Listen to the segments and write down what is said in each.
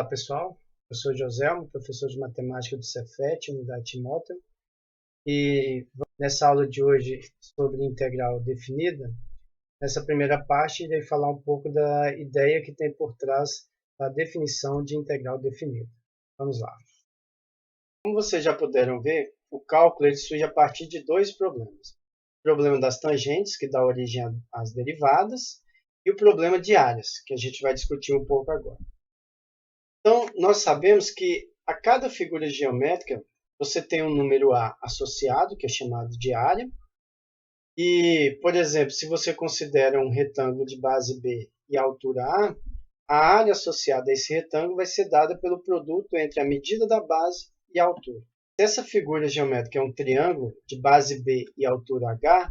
pessoal, eu sou Joselmo, professor de matemática do Cefet, Unidade Timóteo, e nessa aula de hoje sobre integral definida, nessa primeira parte irei falar um pouco da ideia que tem por trás da definição de integral definida. Vamos lá. Como vocês já puderam ver, o cálculo ele surge a partir de dois problemas. O problema das tangentes, que dá origem às derivadas, e o problema de áreas, que a gente vai discutir um pouco agora. Então, nós sabemos que a cada figura geométrica você tem um número A associado, que é chamado de área. E, por exemplo, se você considera um retângulo de base B e altura a área associada a esse retângulo vai ser dada pelo produto entre a medida da base e a altura. Se essa figura geométrica é um triângulo de base B e altura H,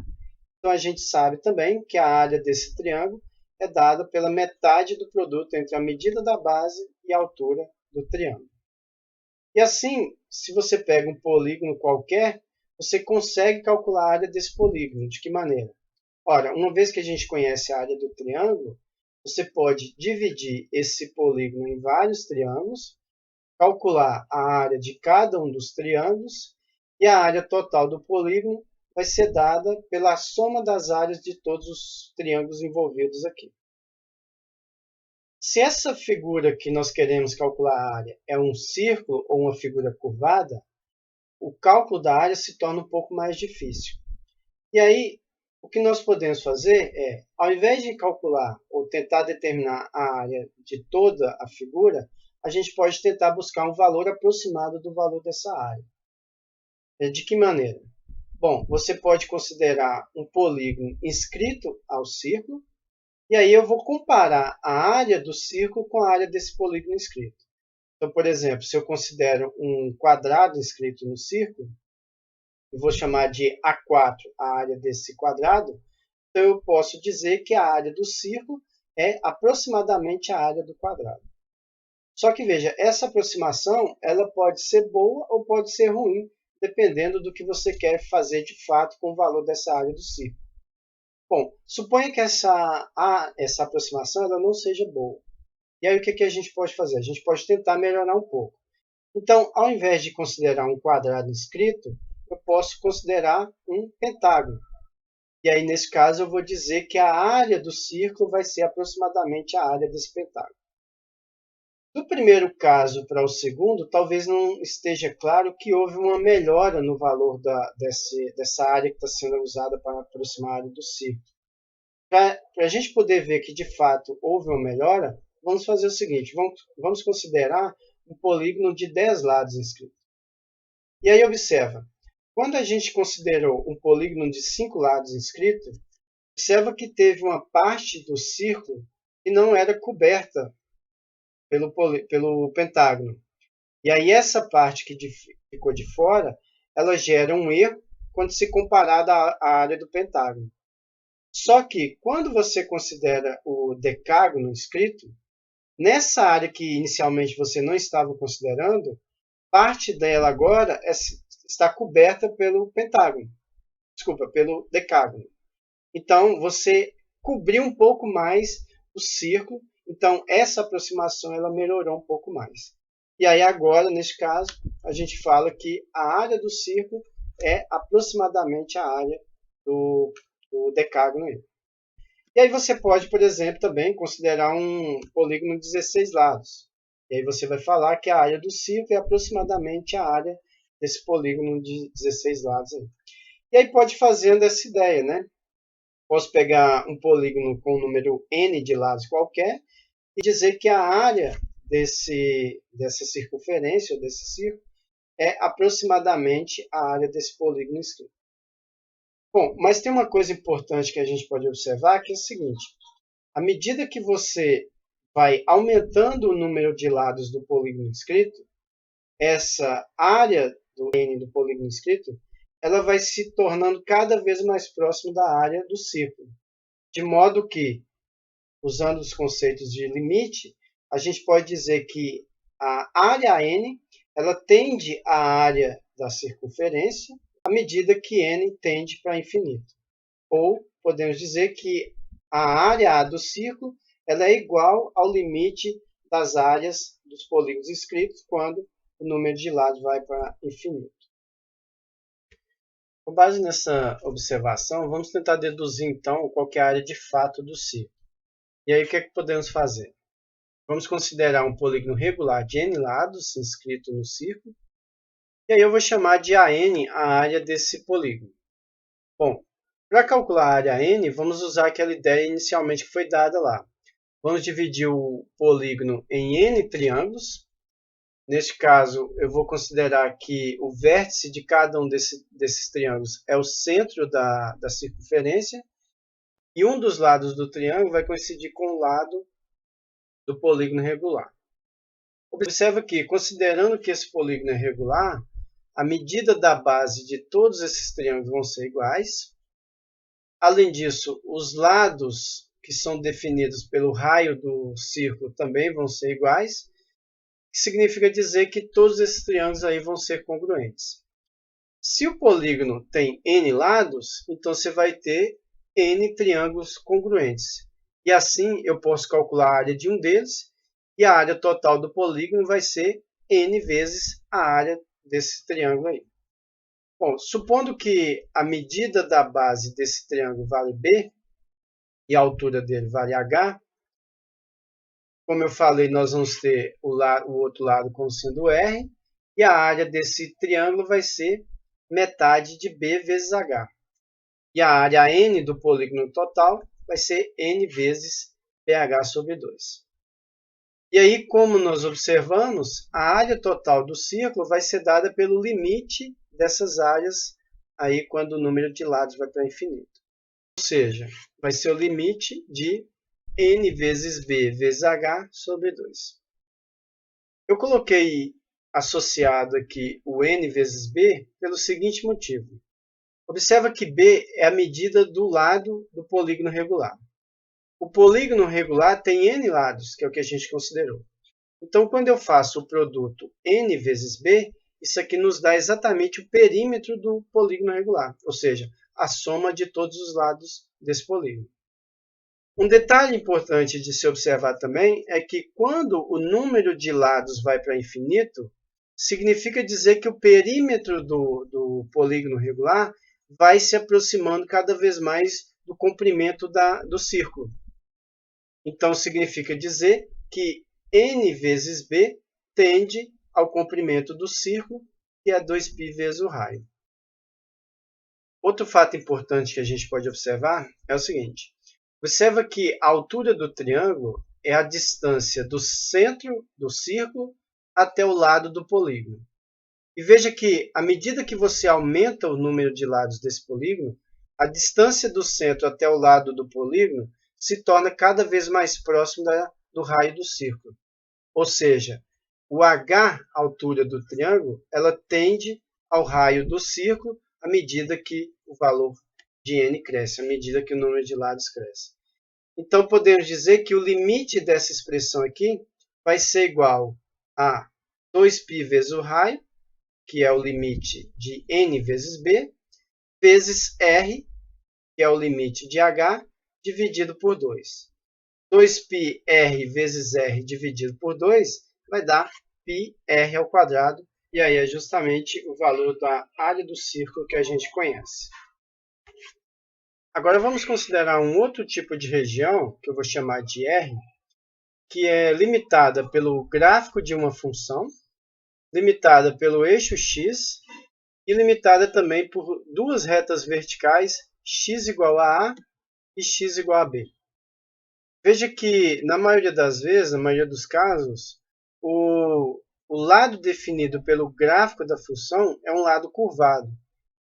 então a gente sabe também que a área desse triângulo é dada pela metade do produto entre a medida da base e a altura do triângulo. E assim, se você pega um polígono qualquer, você consegue calcular a área desse polígono. De que maneira? Ora, uma vez que a gente conhece a área do triângulo, você pode dividir esse polígono em vários triângulos, calcular a área de cada um dos triângulos, e a área total do polígono vai ser dada pela soma das áreas de todos os triângulos envolvidos aqui. Se essa figura que nós queremos calcular a área é um círculo ou uma figura curvada, o cálculo da área se torna um pouco mais difícil. E aí, o que nós podemos fazer é, ao invés de calcular ou tentar determinar a área de toda a figura, a gente pode tentar buscar um valor aproximado do valor dessa área. De que maneira? Bom, você pode considerar um polígono inscrito ao círculo, e aí eu vou comparar a área do círculo com a área desse polígono inscrito. Então, por exemplo, se eu considero um quadrado inscrito no círculo, eu vou chamar de A4 a área desse quadrado, então eu posso dizer que a área do círculo é aproximadamente a área do quadrado. Só que veja, essa aproximação ela pode ser boa ou pode ser ruim, dependendo do que você quer fazer de fato com o valor dessa área do círculo. Bom, suponha que essa aproximação ela não seja boa. E aí o que a gente pode fazer? A gente pode tentar melhorar um pouco. Então, ao invés de considerar um quadrado inscrito, eu posso considerar um pentágono. E aí, nesse caso, eu vou dizer que a área do círculo vai ser aproximadamente a área desse pentágono. Do primeiro caso para o segundo, talvez não esteja claro que houve uma melhora no valor dessa área que está sendo usada para aproximar a área do círculo. Para a gente poder ver que, de fato, houve uma melhora, vamos fazer o seguinte, vamos considerar um polígono de 10 lados inscrito. E aí, observa, quando a gente considerou um polígono de 5 lados inscrito, observa que teve uma parte do círculo que não era coberta pelo pentágono. E aí essa parte que ficou de fora, ela gera um erro quando se comparada à área do pentágono. Só que quando você considera o decágono inscrito, nessa área que inicialmente você não estava considerando, parte dela agora está coberta pelo pentágono. Desculpa, pelo decágono. Então você cobriu um pouco mais o círculo. Então, essa aproximação ela melhorou um pouco mais. E aí, agora, neste caso, a gente fala que a área do círculo é aproximadamente a área do decágono. E aí você pode, por exemplo, também considerar um polígono de 16 lados. E aí você vai falar que a área do círculo é aproximadamente a área desse polígono de 16 lados. E aí pode fazendo essa ideia, né? Posso pegar um polígono com um número n de lados qualquer, e dizer que a área dessa circunferência, ou desse círculo, é aproximadamente a área desse polígono inscrito. Bom, mas tem uma coisa importante que a gente pode observar, que é o seguinte, à medida que você vai aumentando o número de lados do polígono inscrito, essa área do n do polígono inscrito, ela vai se tornando cada vez mais próxima da área do círculo, de modo que, usando os conceitos de limite, a gente pode dizer que a área n ela tende à área da circunferência à medida que n tende para infinito. Ou podemos dizer que a área A do círculo ela é igual ao limite das áreas dos polígonos inscritos quando o número de lados vai para infinito. Com base nessa observação, vamos tentar deduzir então qual que é a área de fato do círculo. E aí o que é que podemos fazer? Vamos considerar um polígono regular de n lados inscrito no círculo. E aí eu vou chamar de AN a área desse polígono. Bom, para calcular a área n, vamos usar aquela ideia inicialmente que foi dada lá. Vamos dividir o polígono em n triângulos. Neste caso, eu vou considerar que o vértice de cada um desses triângulos é o centro da circunferência. E um dos lados do triângulo vai coincidir com o lado do polígono regular. Observa que, considerando que esse polígono é regular, a medida da base de todos esses triângulos vão ser iguais. Além disso, os lados que são definidos pelo raio do círculo também vão ser iguais, que significa dizer que todos esses triângulos aí vão ser congruentes. Se o polígono tem n lados, então você vai ter n triângulos congruentes. E assim eu posso calcular a área de um deles, e a área total do polígono vai ser n vezes a área desse triângulo aí. Bom, supondo que a medida da base desse triângulo vale b, e a altura dele vale h, como eu falei, nós vamos ter o outro lado como sendo r, e a área desse triângulo vai ser metade de b vezes h. E a área n do polígono total vai ser n vezes ph sobre 2. E aí, como nós observamos, a área total do círculo vai ser dada pelo limite dessas áreas aí quando o número de lados vai para infinito. Ou seja, vai ser o limite de n vezes b vezes h sobre 2. Eu coloquei associado aqui o n vezes b pelo seguinte motivo. Observa que b é a medida do lado do polígono regular. O polígono regular tem n lados, que é o que a gente considerou. Então, quando eu faço o produto n vezes b, isso aqui nos dá exatamente o perímetro do polígono regular, ou seja, a soma de todos os lados desse polígono. Um detalhe importante de se observar também é que quando o número de lados vai para infinito, significa dizer que o perímetro do polígono regular vai se aproximando cada vez mais do comprimento do círculo. Então, significa dizer que n vezes b tende ao comprimento do círculo, que é 2π vezes o raio. Outro fato importante que a gente pode observar é o seguinte. Observa que a altura do triângulo é a distância do centro do círculo até o lado do polígono. E veja que, à medida que você aumenta o número de lados desse polígono, a distância do centro até o lado do polígono se torna cada vez mais próximo do raio do círculo. Ou seja, o h, a altura do triângulo, ela tende ao raio do círculo à medida que o valor de n cresce, à medida que o número de lados cresce. Então, podemos dizer que o limite dessa expressão aqui vai ser igual a 2π vezes o raio, que é o limite de n vezes b, vezes r, que é o limite de h, dividido por 2. 2πr vezes r dividido por 2 vai dar πr ao quadrado, e aí é justamente o valor da área do círculo que a gente conhece. Agora vamos considerar um outro tipo de região, que eu vou chamar de R, que é limitada pelo gráfico de uma função, limitada pelo eixo x e limitada também por duas retas verticais, x igual a e x igual a b. Veja que, na maioria das vezes, na maioria dos casos, o lado definido pelo gráfico da função é um lado curvado.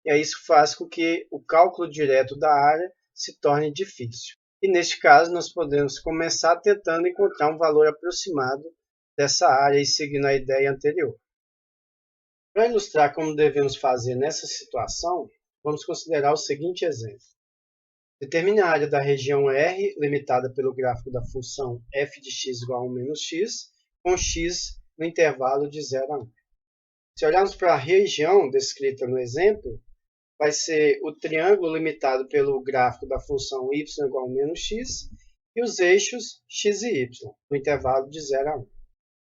E aí isso faz com que o cálculo direto da área se torne difícil. E neste caso, nós podemos começar tentando encontrar um valor aproximado dessa área e seguindo a ideia anterior. Para ilustrar como devemos fazer nessa situação, vamos considerar o seguinte exemplo. Determine a área da região R, limitada pelo gráfico da função f de x igual a 1 menos x, com x no intervalo de 0 a 1. Se olharmos para a região descrita no exemplo, vai ser o triângulo limitado pelo gráfico da função y igual a menos x, e os eixos x e y, no intervalo de 0 a 1.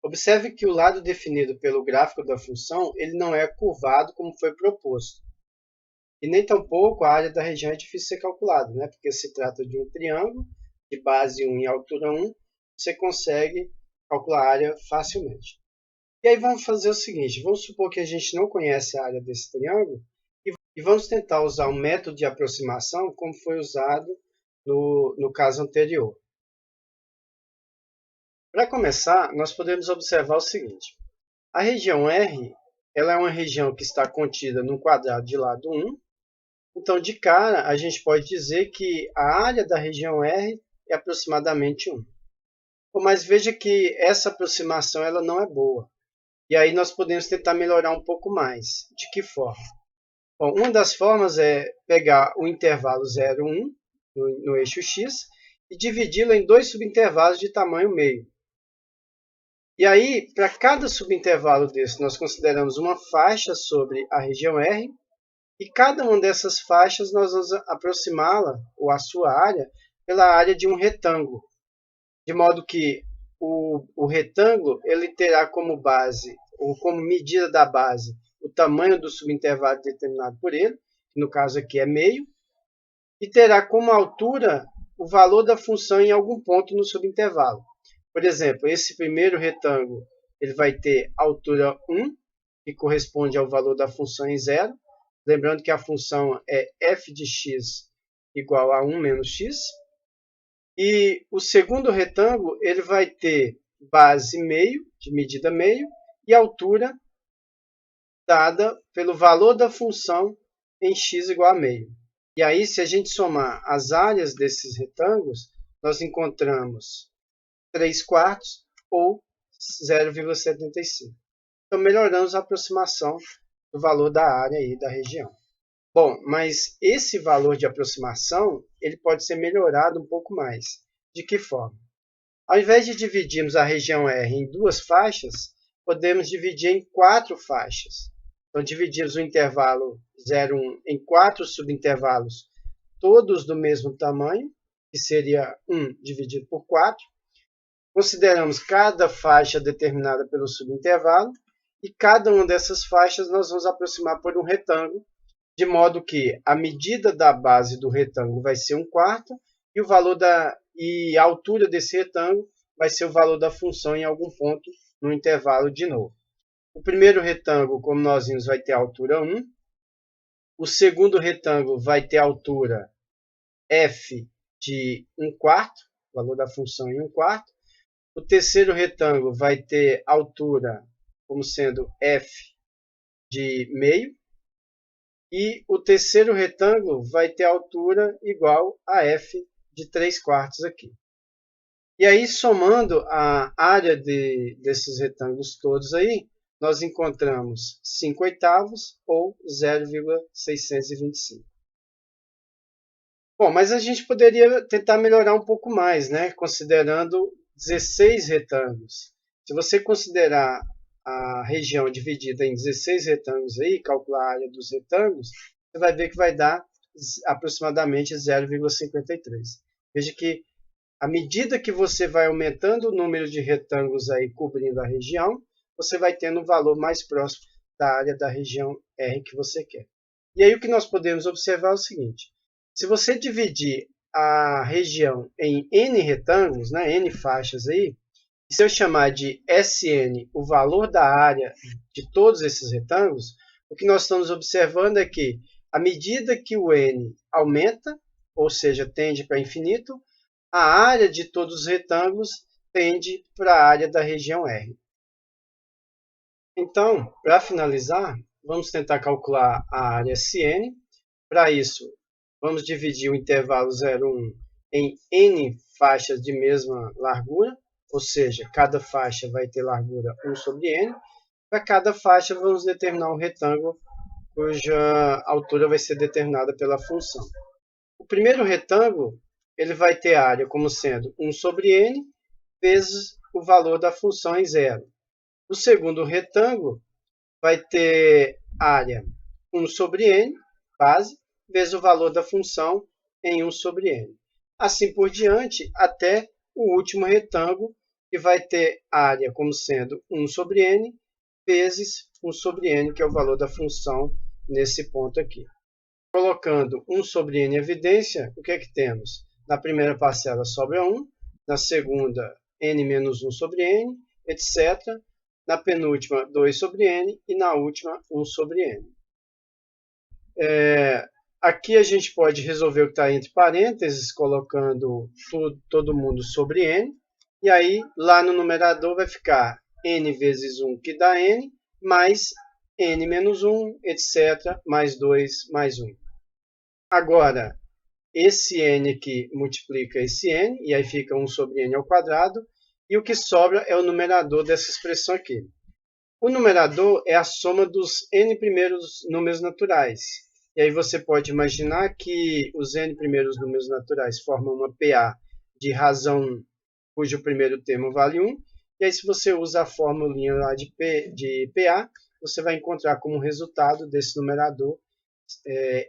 Observe que o lado definido pelo gráfico da função ele não é curvado como foi proposto. E nem tampouco a área da região é difícil de ser calculada, né? Porque se trata de um triângulo de base 1 e altura 1, você consegue calcular a área facilmente. E aí vamos fazer o seguinte, vamos supor que a gente não conhece a área desse triângulo e vamos tentar usar um método de aproximação como foi usado no caso anterior. Para começar, nós podemos observar o seguinte. A região R ela é uma região que está contida num quadrado de lado 1. Então, de cara, a gente pode dizer que a área da região R é aproximadamente 1. Mas veja que essa aproximação ela não é boa. E aí nós podemos tentar melhorar um pouco mais. De que forma? Bom, uma das formas é pegar o intervalo 0, 1 no eixo x e dividi-lo em dois subintervalos de tamanho meio. E aí, para cada subintervalo desse, nós consideramos uma faixa sobre a região R, e cada uma dessas faixas nós vamos aproximá-la, ou a sua área, pela área de um retângulo. De modo que o retângulo ele terá como base, ou como medida da base, o tamanho do subintervalo determinado por ele, que no caso aqui é meio, e terá como altura o valor da função em algum ponto no subintervalo. Por exemplo, esse primeiro retângulo ele vai ter altura 1, que corresponde ao valor da função em 0. Lembrando que a função é f de x igual a 1 menos x. E o segundo retângulo ele vai ter base meio, de medida meio, e altura dada pelo valor da função em x igual a meio. E aí, se a gente somar as áreas desses retângulos, nós encontramos 3/4 ou 0,75. Então, melhoramos a aproximação do valor da área aí da região. Bom, mas esse valor de aproximação ele pode ser melhorado um pouco mais. De que forma? Ao invés de dividirmos a região R em duas faixas, podemos dividir em 4 faixas. Então, dividimos o intervalo 0, 1 em 4 subintervalos, todos do mesmo tamanho, que seria 1 dividido por 4. Consideramos cada faixa determinada pelo subintervalo e cada uma dessas faixas nós vamos aproximar por um retângulo, de modo que a medida da base do retângulo vai ser 1/4 e o valor e a altura desse retângulo vai ser o valor da função em algum ponto no intervalo de novo. O primeiro retângulo, como nós vimos, vai ter altura 1. O segundo retângulo vai ter altura f de 1/4, valor da função em 1/4. O terceiro retângulo vai ter altura como sendo f de meio. E o terceiro retângulo vai ter altura igual a f de 3/4 aqui. E aí, somando a área desses retângulos todos aí, nós encontramos 5/8 ou 0,625. Bom, mas a gente poderia tentar melhorar um pouco mais, né? Considerando 16 retângulos. Se você considerar a região dividida em 16 retângulos aí, calcular a área dos retângulos, você vai ver que vai dar aproximadamente 0,53. Veja que à medida que você vai aumentando o número de retângulos aí cobrindo a região, você vai tendo um valor mais próximo da área da região R que você quer. E aí o que nós podemos observar é o seguinte: se você dividir a região em N retângulos, né, N faixas aí, e se eu chamar de Sn o valor da área de todos esses retângulos, o que nós estamos observando é que, à medida que o N aumenta, ou seja, tende para infinito, a área de todos os retângulos tende para a área da região R. Então, para finalizar, vamos tentar calcular a área Sn. Para isso, vamos dividir o intervalo 0, 1 em N faixas de mesma largura, ou seja, cada faixa vai ter largura 1 sobre N. Para cada faixa, vamos determinar um retângulo cuja altura vai ser determinada pela função. O primeiro retângulo ele vai ter área como sendo 1 sobre N vezes o valor da função em 0. O segundo retângulo vai ter área 1 sobre N, base, vezes o valor da função em 1 sobre N. assim por diante, até o último retângulo, que vai ter área como sendo 1 sobre n vezes 1 sobre n, que é o valor da função nesse ponto aqui. Colocando 1 sobre n em evidência, o que é que temos? Na primeira parcela sobra 1, na segunda n menos 1 sobre n, etc. Na penúltima 2 sobre n e na última 1 sobre n. Aqui a gente pode resolver o que está entre parênteses, colocando todo mundo sobre n. E aí, lá no numerador vai ficar n vezes 1, que dá n, mais n menos 1, etc., mais 2, mais 1. Agora, esse n aqui multiplica esse n, e aí fica 1 sobre n ao quadrado, e o que sobra é o numerador dessa expressão aqui. O numerador é a soma dos n primeiros números naturais. E aí você pode imaginar que os n primeiros números naturais formam uma PA de razão 1, cujo primeiro termo vale 1. E aí se você usa a formulinha lá de PA, você vai encontrar como resultado desse numerador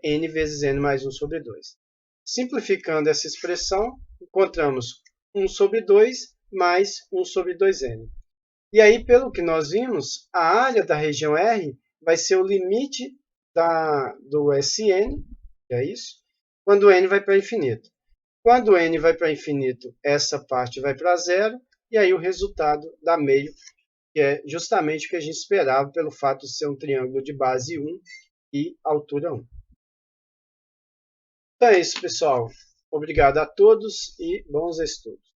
n vezes n mais 1 sobre 2. Simplificando essa expressão, encontramos 1 sobre 2 mais 1 sobre 2n. E aí, pelo que nós vimos, a área da região R vai ser o limite do Sn, que é isso, quando n vai para infinito. Quando n vai para infinito, essa parte vai para zero, e aí o resultado dá meio, que é justamente o que a gente esperava pelo fato de ser um triângulo de base 1 e altura 1. Então é isso, pessoal. Obrigado a todos e bons estudos.